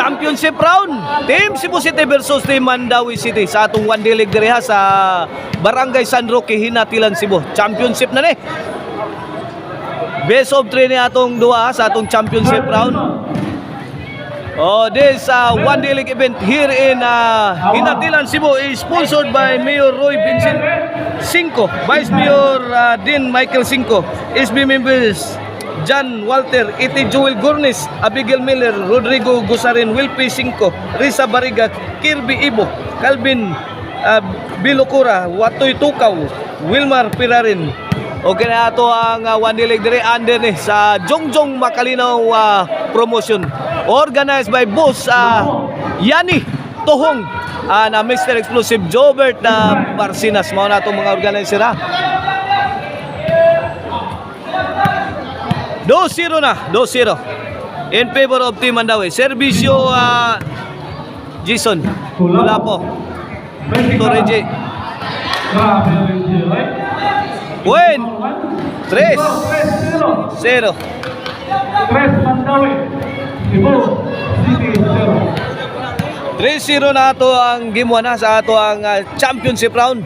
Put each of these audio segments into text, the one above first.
championship round. Team Cebu City versus Team Mandawi City sa atong one day league diri ha sa Barangay San Roque, Hinatilan, Cebu. Championship na ni. Best of 3 ni atong duha sa atong championship round. Oh, this one day league event here in Hinatilan, Cebu is sponsored by Mayor Roy Vincent Cinco, Vice Mayor Dean Michael Cinco, SB members John Walter, Iti Joel Gurnis, Abigail Miller, Rodrigo Gusarin, Wilpi Cinco, Risa Bariga, Kirby Ibo, Calvin Bilokura, Watoy Tukaw, Wilmar Pirarin. Okay na ito ang one day league dire under ni sa Jongjong Makalinaw promotion. Organized by Boss Yani Tohong na Mr. Explosive Jobert na Barsinas. Mao na itong mga organizer ha. 2-0 na, 2-0 in favor of Team Mandawi. Servisyo Jason wala po Torreji win 3-0 3-0 na ito ang game 1 sa ato ang championship round.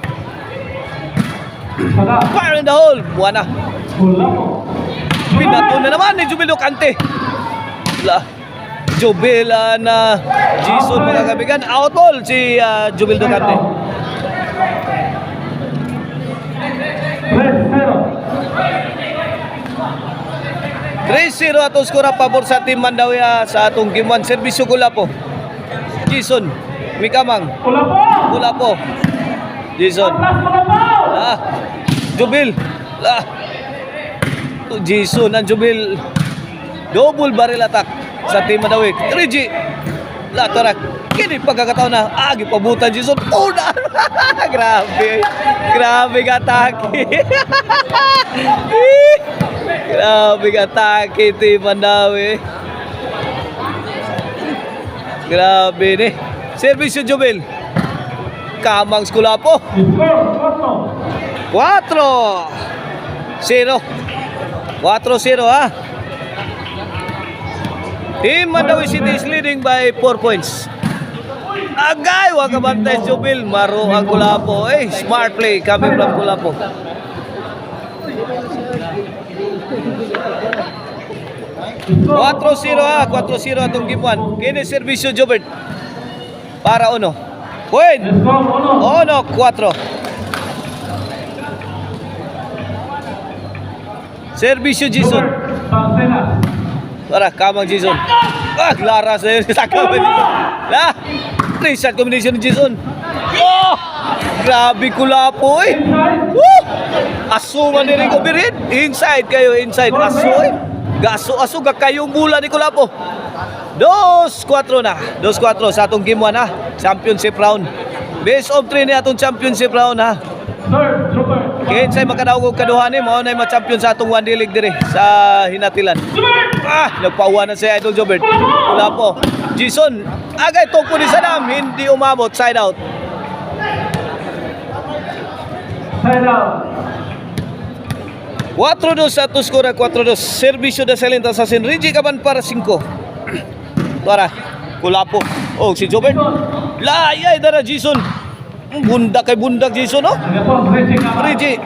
Fire in the hole, buwan na. Pinato na naman ni Jubil Docante. Jubil na Jason mga kabigan. Out ball si Jubil Docante. 3-0 atong skora pabor sa Team Mandawi sa atong game 1. Servisyo Gulapo. Jason Mikamang. Gulapo. Jason. Jubil. Jason ang Jubil. Double barrel attack sa Team Mandawi. Rigi. Tarak. Kini pagkakataon na agi pabutan Jason. Oh na. Grabe. Grabe ka atake. Grabe ka atake Team Mandawi. Grabe ni. Servisyo Jubil. Kamang Skulapo. 4-0. 4-0 ha. Team Mandawi City is leading by 4 points. Agay, wag kabantay Jubil. Maro ang Kulapo. Smart play coming from Kulapo. 4-0 ha. 4-0 atong game 1. Kini servisyo Jobert. Para Ono. Win. Ono 4. Servisyo Jason. Para kamang Jason. Lara sa sakam Jason. Reset combination ni Jason. Oh! Grabe Kulapo Aso man diri ko birin. Inside kayo, inside. Aso aso kayong bula ni Kulapo. 2-4 na. 2-4 sa atong game 1 ha. Championship round. Best of 3 ni atong championship round ha. Kinsay makadaog og kaduha ni mao nay ma-champion sa atong one day league dire sa Hinatilan. Nagpauwa na si Idol Jobert. Wala po. Jason, agay tungko ni Sadam, hindi umabot, side out. Side out. 4-2 sa tuskora, 4-2. Servisyo de Silent Assassin. Rigi Kaban para 5. Para Kulapo. Oh, si Jobert. Layay dara Jason. Bundak kay bundak Jason no? Rigi.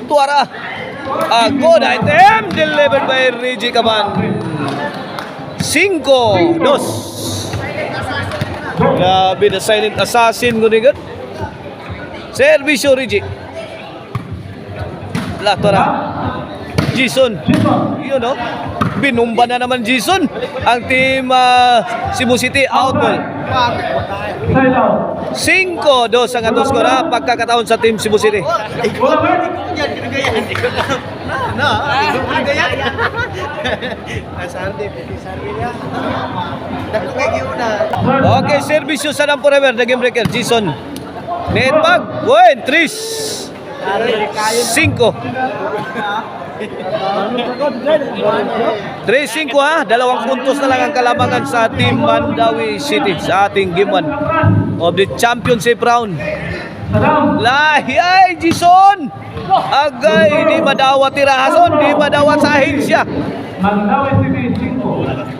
Tuara. Good item delivered by Rigi Kaban. 5-2. Grabe na Silent Assassin gunigan. Servisyo Rigi. Tuara. Jason. Yun no? Binumba na naman Jason ang team Cebu City. Out ball. 5-2 ang atong skora pagkakataon sa team Cebu City. Okay, servisyo sa Dam Forever, the game breaker, Jason. Net bag, win, 3-5. 3-5 ha, 2 puntos na lang ang kalamangan sa Team Mandawi City sa ating game 1 of the championship round. Lahi Jason. Agay, di madawat tirahason, di madawat sa ahensya. Mandawi City 5.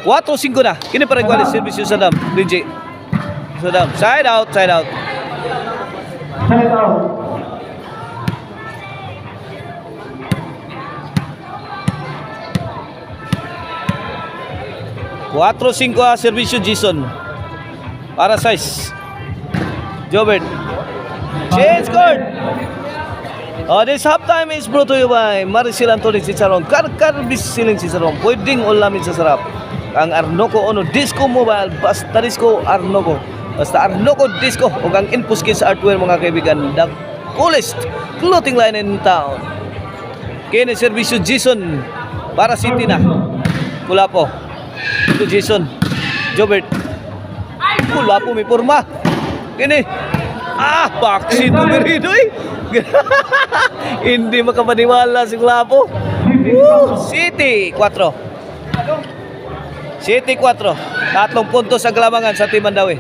4-5 na. Kini para igual service yung Saddam. DJ. Saddam. Side out, side out. Side out. 4-5 servisyo Jason. Para size. Jobert. Change court. This halftime is brought to you by Maricel Anthony Ciceron. Karkar Bisiling Ciceron. Pwedeng ulamin sa sarap. Ang Arnoco Ono Disco Mobile. Basta Disco Arnoco. Basta Arnoco Disco. O ang Inpuskis Artware mga kaibigan. The coolest clothing line in town. Kini servisyo Jason. Para City na. Kula po. Ito Jason. Jobert. Kula po may porma. Kini. Baksi to Merido eh. Hindi makapaniwala si Kulapo. City 4. City 4. 3 puntos sa kalamangan sa Team Mandawi.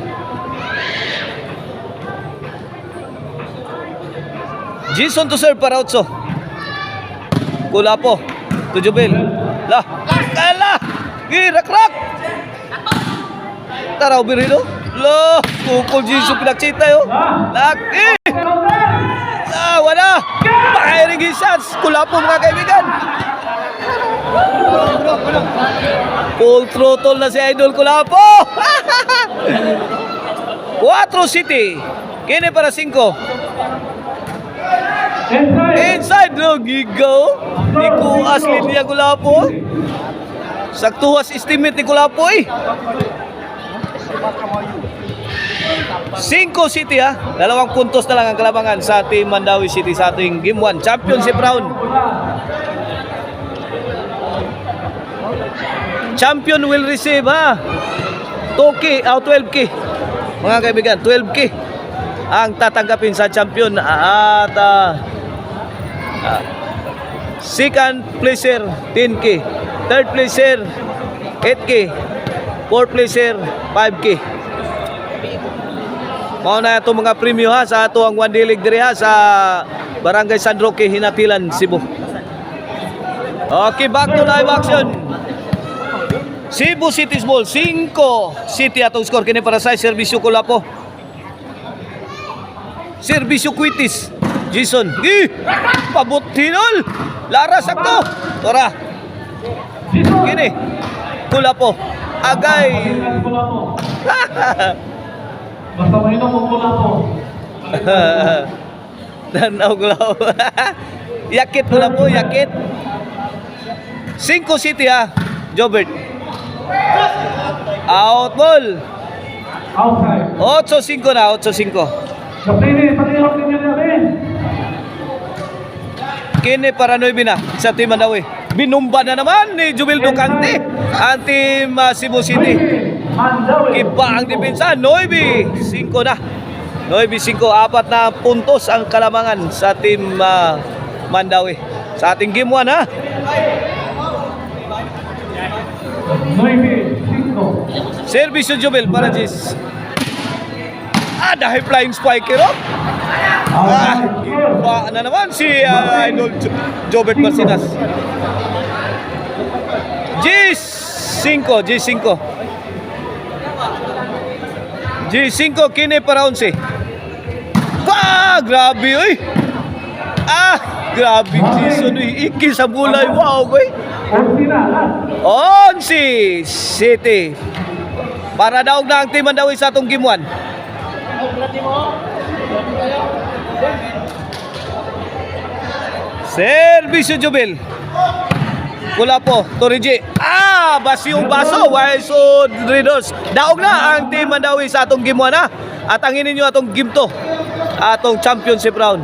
Jason to serve para Otso. Kulapo. To Jubel. Lah. Kala. Girak-rak. Taraw Merido. Loh, kukul Jason pinakcita yun. Laki! Wala! Firing his shots! Kulapo mga kaibigan! Full throttle na si Idol Kulapo! 4 City! Kini para 5. Inside! No, gigaw! Di ko aslin niya Kulapo. Saktuhas estimate ni Kulapo eh! 5 City 2 puntos na lang ang kalabangan sa Team Mandawi City sa ating Game 1 Championship round. Champion will receive 2K o 12K mga kaibigan, 12K ang tatanggapin sa champion at second placer 10K, third placer 8K, fourth placer 5K. Mao na ito mga premyo sa ato ang one day league diri sa Barangay San Roque, Hinatilan, Cebu. Okay, back to live action. Cebu City Ball 5 City atong score kini para sa serbisyo Kulapo. Serbisyo Quitis. Jason. Pabot hinol. Lara sakto. Tora. Kini Kulapo. Agay. Basta may inom mo Kulapo. Tanaw Kulapo. Yakit Kulapo, yakit. 5 City Jobert. Out ball. Outside. 8-5 na, 8-5. Kapini, patihok ninyo namin. Kini para 9 na sa Team Mandawi. Binumba na naman ni Jubel Ducante ang Team Cebu City. Kiba ang depensa, 9-5 na. 9-5, 4 na puntos ang kalamangan sa Team Mandawi. Sa ating Game 1 9-5. Servisyo Jubel para Jis. Dahil flying spiker kiba na naman si Idol Jobert Marcinas. Jis 5, G5 kini para 11. Grabe oy. Grabe Jason oy. Iki sa bulay. Wow oy. 11 City. Para daog na ang Team Mandawi sa atong Game 1. Servisyo Jubel. Kulapo, Toriji. Basi yung baso. Waiso Readers. Daog na ang Team Mandawi sa atong Game 1 at ang ninyo atong Game 2. Atong championship round.